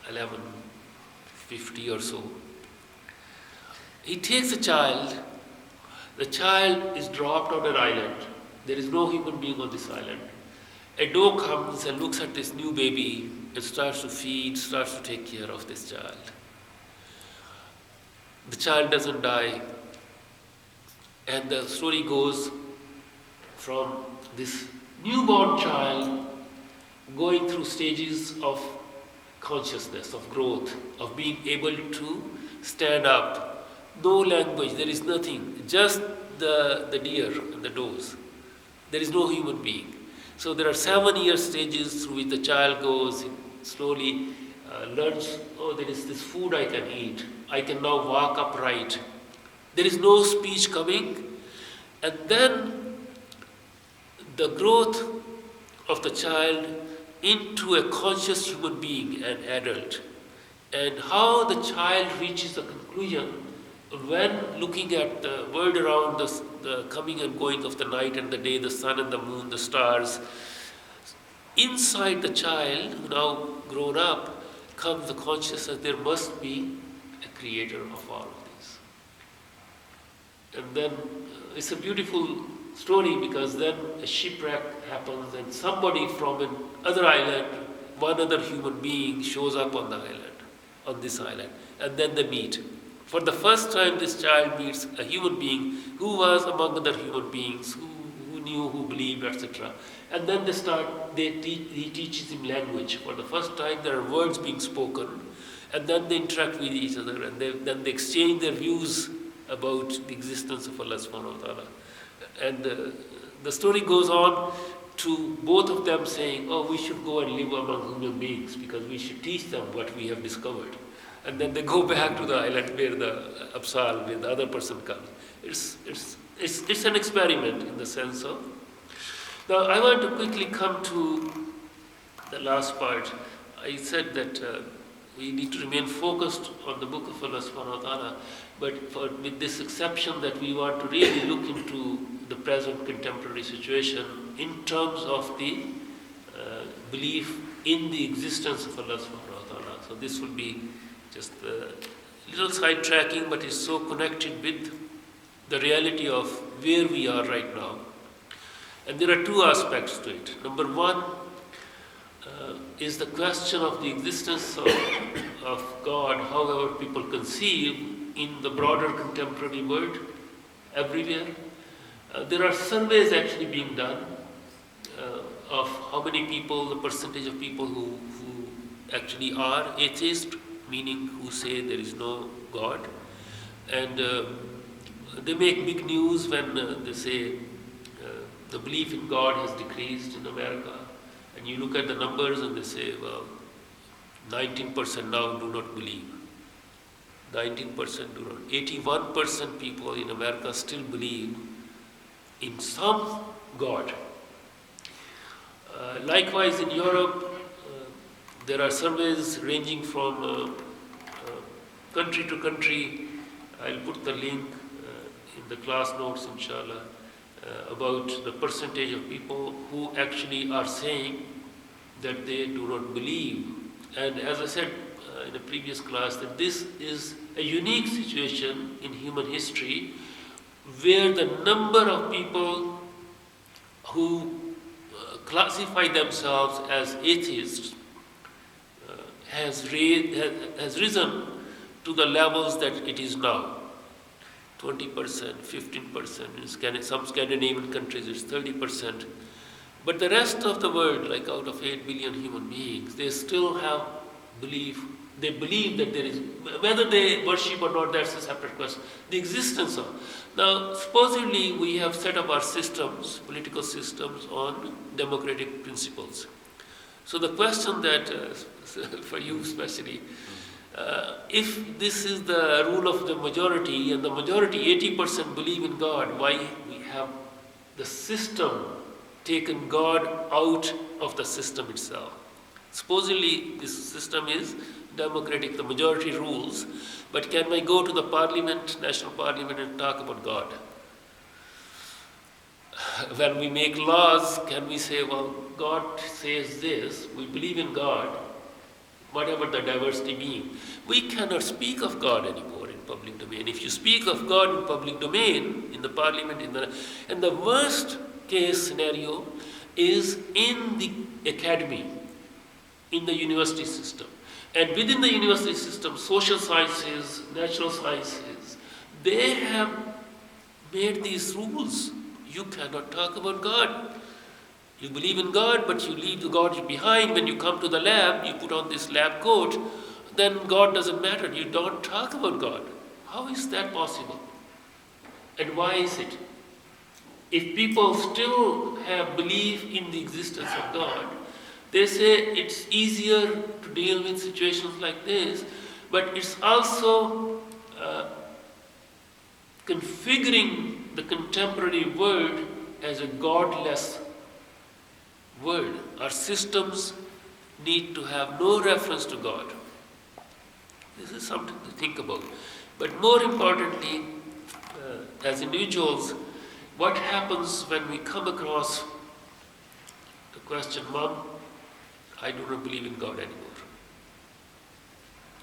1150 or so. He takes a child, the child is dropped on an island, there is no human being on this island. A dog comes and looks at this new baby and starts to feed, starts to take care of this child. The child doesn't die, and the story goes from this newborn child going through stages of consciousness, of growth, of being able to stand up. No language, there is nothing, just the deer and the does. There is no human being. So there are 7-year stages through which the child goes, slowly learns, oh, there is this food I can eat. I can now walk upright. There is no speech coming. And then the growth of the child into a conscious human being, an adult. And how the child reaches the conclusion when looking at the world around us, the coming and going of the night and the day, the sun and the moon, the stars, inside the child, who now grown up, comes the consciousness that there must be a creator of all of this. And then it's a beautiful story, because then a shipwreck happens and somebody from another island, one other human being shows up on the island, on this island, and then they meet. For the first time, this child meets a human being who was among other human beings, who knew, who believed, etc. And then he teaches him language. For the first time, there are words being spoken, and then they interact with each other, and then they exchange their views about the existence of Allah subhanahu wa ta'ala. And the story goes on to both of them saying, oh, we should go and live among human beings because we should teach them what we have discovered. And then they go back to the island where the Absal, where the other person comes. It's an experiment in the sense of. Now I want to quickly come to the last part. I said that we need to remain focused on the book of Allah subhanahu wa ta'ala, but with this exception that we want to really look into the present contemporary situation in terms of the belief in the existence of Allah subhanahu wa ta'ala. So this will be just a little sidetracking, but it's so connected with the reality of where we are right now. And there are two aspects to it. Number one is the question of the existence of God, however people conceive in the broader contemporary world, everywhere. There are surveys actually being done of how many people, the percentage of people who actually are atheist, meaning who say there is no God. And they make big news when they say the belief in God has decreased in America. And you look at the numbers and they say, well, 19% now do not believe. 19% do not. 81% people in America still believe in some God. Likewise in Europe, there are surveys ranging from country to country. I'll put the link in the class notes, inshallah, about the percentage of people who actually are saying that they do not believe. And as I said in a previous class, that this is a unique situation in human history where the number of people who classify themselves as atheists has risen to the levels that it is now. 20%, 15%, in some Scandinavian countries it's 30%. But the rest of the world, like out of 8 billion human beings, they still have belief. They believe that there is, whether they worship or not, that's a separate question. The existence of. Now, supposedly we have set up our systems, political systems, on democratic principles. So the question that, for you especially, if this is the rule of the majority, and the majority, 80% believe in God, why we have the system taken God out of the system itself? Supposedly this system is democratic, the majority rules, but can we go to the parliament, national parliament, and talk about God? When we make laws, can we say, well, God says this, we believe in God, whatever the diversity means? We cannot speak of God anymore in public domain. If you speak of God in public domain, in the parliament, and the worst case scenario is in the academy, in the university system. And within the university system, social sciences, natural sciences, they have made these rules. You cannot talk about God. You believe in God, but you leave the God behind. When you come to the lab, you put on this lab coat, then God doesn't matter. You don't talk about God. How is that possible? And why is it? If people still have belief in the existence of God, they say it's easier to deal with situations like this, but it's also configuring the contemporary world as a godless world. Our systems need to have no reference to God. This is something to think about. But more importantly, as individuals, what happens when we come across the question, Mom, I do not believe in God anymore.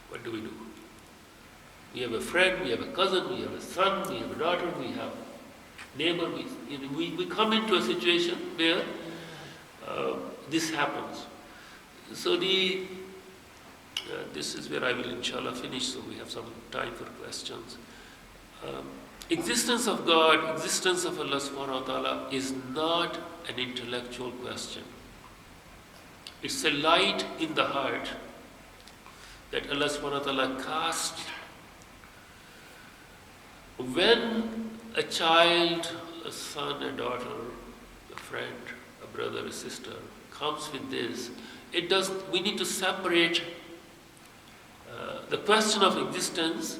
What do we do? We have a friend, we have a cousin, we have a son, we have a daughter, we have a neighbor. We come into a situation where this happens. So this is where I will inshallah finish, so we have some time for questions. Existence of God, existence of Allah subhanahu wa ta'ala is not an intellectual question. It's a light in the heart that Allah subhanahu wa ta'ala casts. When a child, a son, a daughter, a friend, a brother, a sister comes with this, we need to separate the question of existence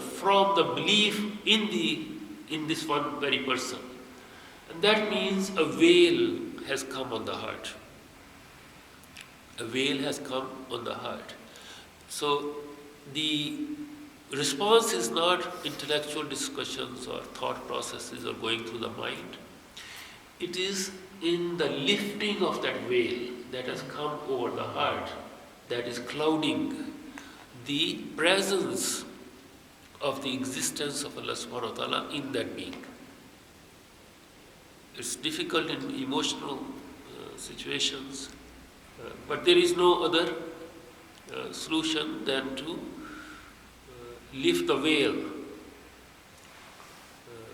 from the belief in this one very person. And that means a veil has come on the heart. A veil has come on the heart. So the response is not intellectual discussions or thought processes or going through the mind. It is in the lifting of that veil. that has come over the heart that is clouding the presence of the existence of Allah subhanahu wa ta'ala in that being. It's difficult in emotional situations, but there is no other solution than to lift the veil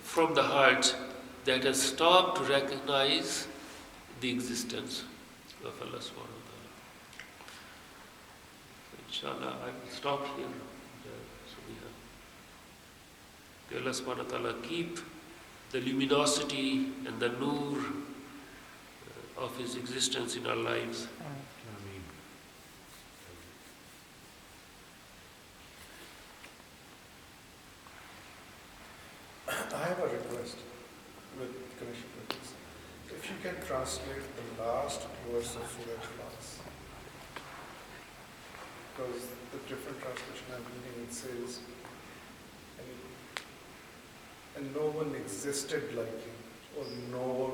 from the heart that has stopped to recognize the existence of Allah subhanahu wa ta'ala. Inshallah, I will stop here. May Allah subhanahu wa ta'ala keep the luminosity and the nur of His existence in our lives. I have a request with connection with this. If you can translate the last verse of Surah Ikhlas, because the different translation I'm reading, it says, and no one existed like him, or nor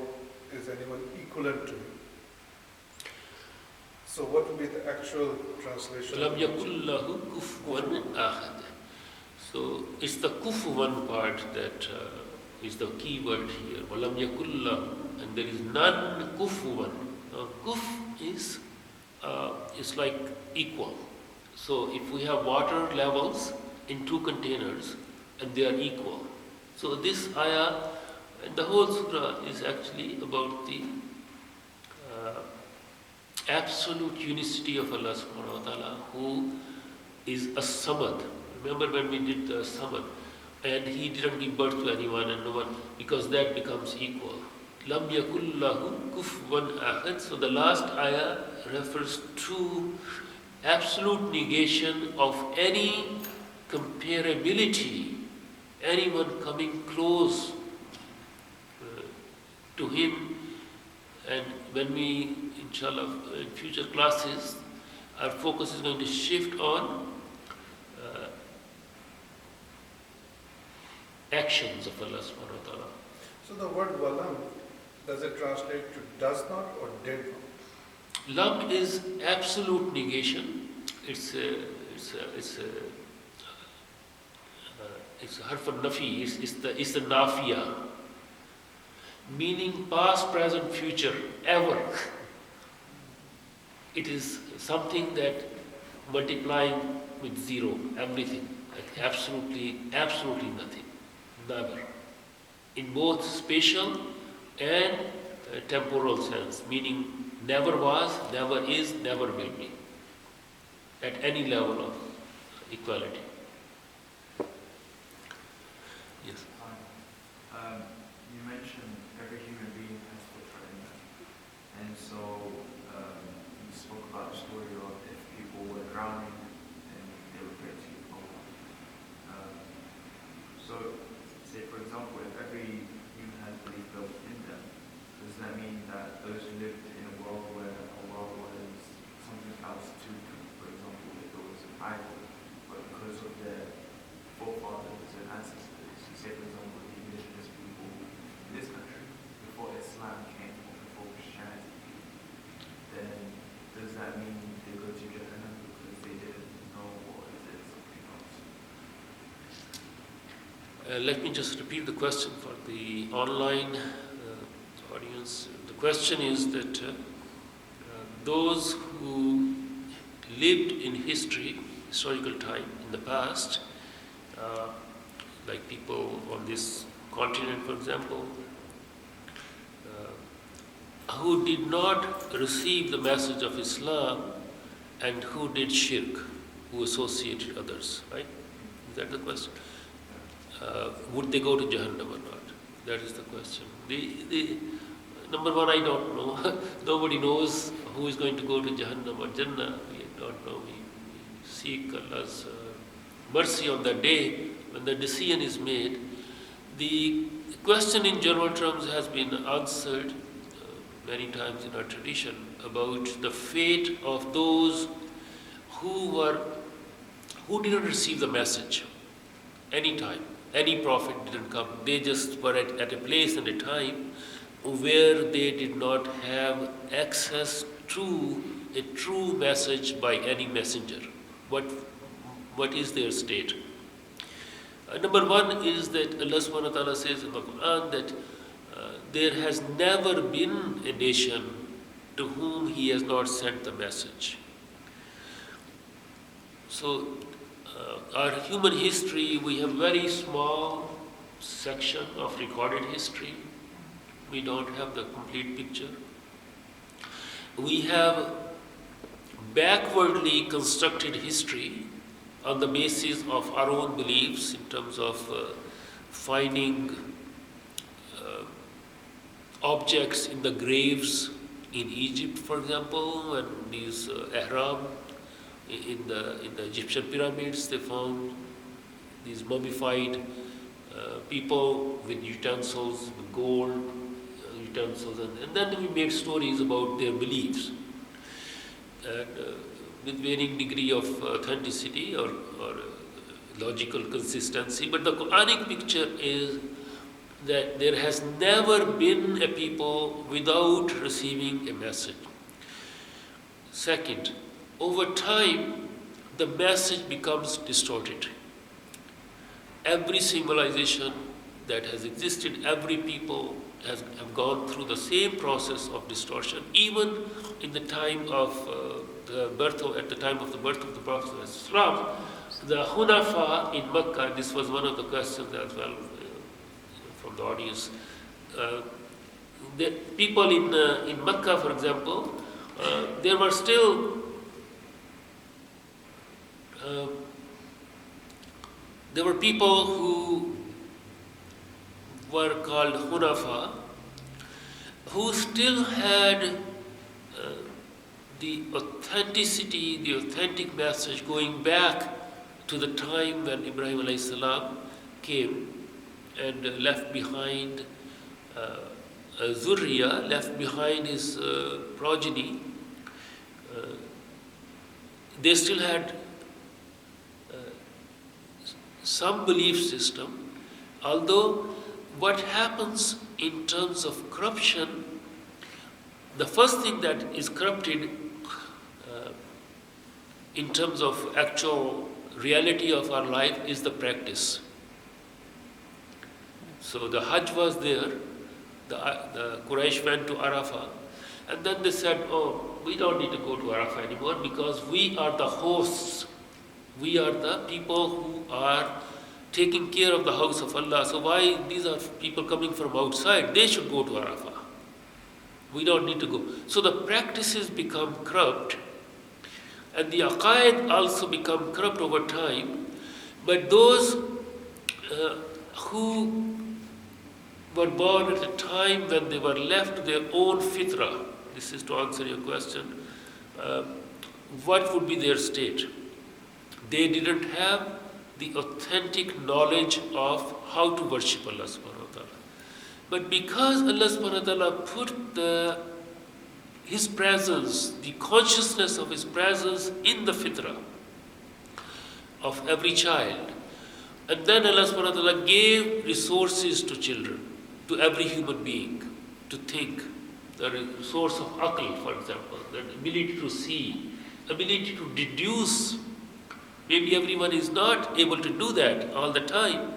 is anyone equivalent to him. So what would be the actual translation? لَمْ يَكُنْ لَهُ كُفُوًا أَحَدٌ. So it's the kufuwan part that is the key word here. وَلَمْ يَكُنْ لَهُ, and there is none kufuwan. Kuf is like equal. So if we have water levels in two containers and they are equal. So this ayah and the whole surah is actually about the absolute unicity of Allah subhanahu wa ta'ala, who is a samad. Remember when we did the samad, and He didn't give birth to anyone and no one, because that becomes equal. Lam yakul lahu kufuwan ahad. So the last ayah refers to absolute negation of any comparability, anyone coming close to Him. And when we, inshallah, in future classes, our focus is going to shift on actions of Allah subhanahu wa ta'ala. So the word walam, does it translate to does not or did not? Lam is absolute negation. It's a harf al-nafi. It's the nafiya, meaning past, present, future, ever. It is something that multiplying with zero, everything, like absolutely nothing, never. In both spatial and temporal sense, meaning never was, never is, never will be, at any level of equality. Yes. You mentioned every human being has fitra in them, and so you spoke about the story of if people were drowning and they would pray to Allah. So, say for example, if every human has belief built in them, does that mean that those who lived in a world where Allah was something else to them, for example, if it was an idol, but because of their forefathers and ancestors, you say for example, the indigenous people in this country, before Islam came or before Christianity came, then does that mean they go to Jahannam because they didn't know, or is it something else? Let me just repeat the question for the online audience. The question is that those who lived in historical time, in the past, like people on this continent, for example, who did not receive the message of Islam and who did shirk, who associated others, right? Is that the question? Would they go to Jahannam or not? That is the question. The number one, I don't know. Nobody knows who is going to go to Jahannam or Jannah. We don't know. We seek Allah's mercy on that day when the decision is made. The question in general terms has been answered many times in our tradition about the fate of those who didn't receive the message any time. Any prophet didn't come. They just were at a place and a time where they did not have access a true message by any messenger. What is their state? Number one is that Allah subhanahu wa ta'ala says in the Qur'an that there has never been a nation to whom He has not sent the message. So, our human history, we have very small section of recorded history. We don't have the complete picture. We have backwardly constructed history on the basis of our own beliefs in terms of finding objects in the graves in Egypt, for example, and these ihram in the Egyptian pyramids. They found these mummified people with utensils, with gold utensils, and then we made stories about their beliefs, and with varying degree of authenticity or logical consistency. But the Quranic picture is that there has never been a people without receiving a message. Second, over time, the message becomes distorted. Every civilization that has existed, every people have gone through the same process of distortion, even in the time of at the time of the birth of the Prophet Islam. The Hunafa in Mecca, this was one of the questions as well from the audience. The people in Mecca, for example, there were still there were people who were called Hunafa, who still had the authenticity, the authentic message going back to the time when Ibrahim alayhi salam came and left behind Zurriya, left behind his progeny. They still had some belief system, although what happens in terms of corruption, the first thing that is corrupted in terms of actual reality of our life is the practice. So the Hajj was there, the Quraysh went to Arafah, and then they said, oh, we don't need to go to Arafah anymore because we are the hosts. We are the people who are taking care of the house of Allah. So why these are people coming from outside? They should go to Arafah. We don't need to go. So the practices become corrupt, and the aqaid also become corrupt over time. But those who were born at a time when they were left to their own fitrah, this is to answer your question, what would be their state? They didn't have the authentic knowledge of how to worship Allah subhanahu wa ta'ala. But because Allah subhanahu wa ta'ala put His presence, the consciousness of His presence in the fitrah of every child, and then Allah subhanahu wa ta'ala gave resources to children, to every human being, to think. The resource of aql, for example, the ability to see, ability to deduce. Maybe everyone is not able to do that all the time.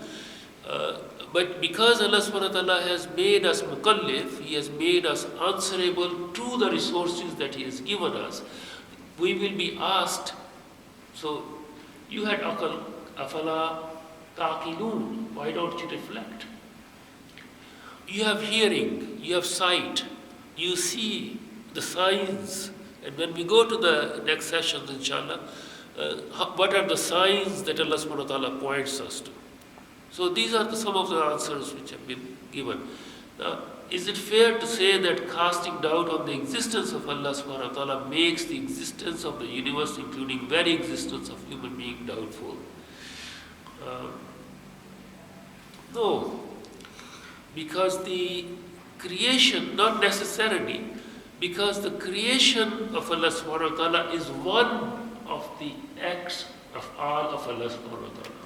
But because Allah subhanahu wa ta'ala has made us mukallif, He has made us answerable to the resources that He has given us, we will be asked, so you had aql, afala taqilun, why don't you reflect? You have hearing, you have sight, you see the signs. And when we go to the next session, inshallah, what are the signs that Allah subhanahu wa ta'ala points us to? So these are some of the answers which have been given. Now, is it fair to say that casting doubt on the existence of Allah subhanahu wa ta'ala makes the existence of the universe, including very existence of human being, doubtful? No, because the creation, not necessarily, because the creation of Allah subhanahu wa ta'ala is one of the acts of all of Allah subhanahu wa ta'ala.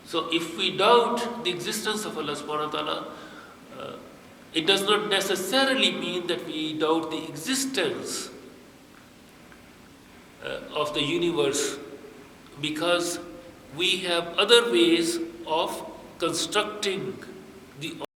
So if we doubt the existence of Allah subhanahu wa ta'ala, it does not necessarily mean that we doubt the existence of the universe, because we have other ways of constructing the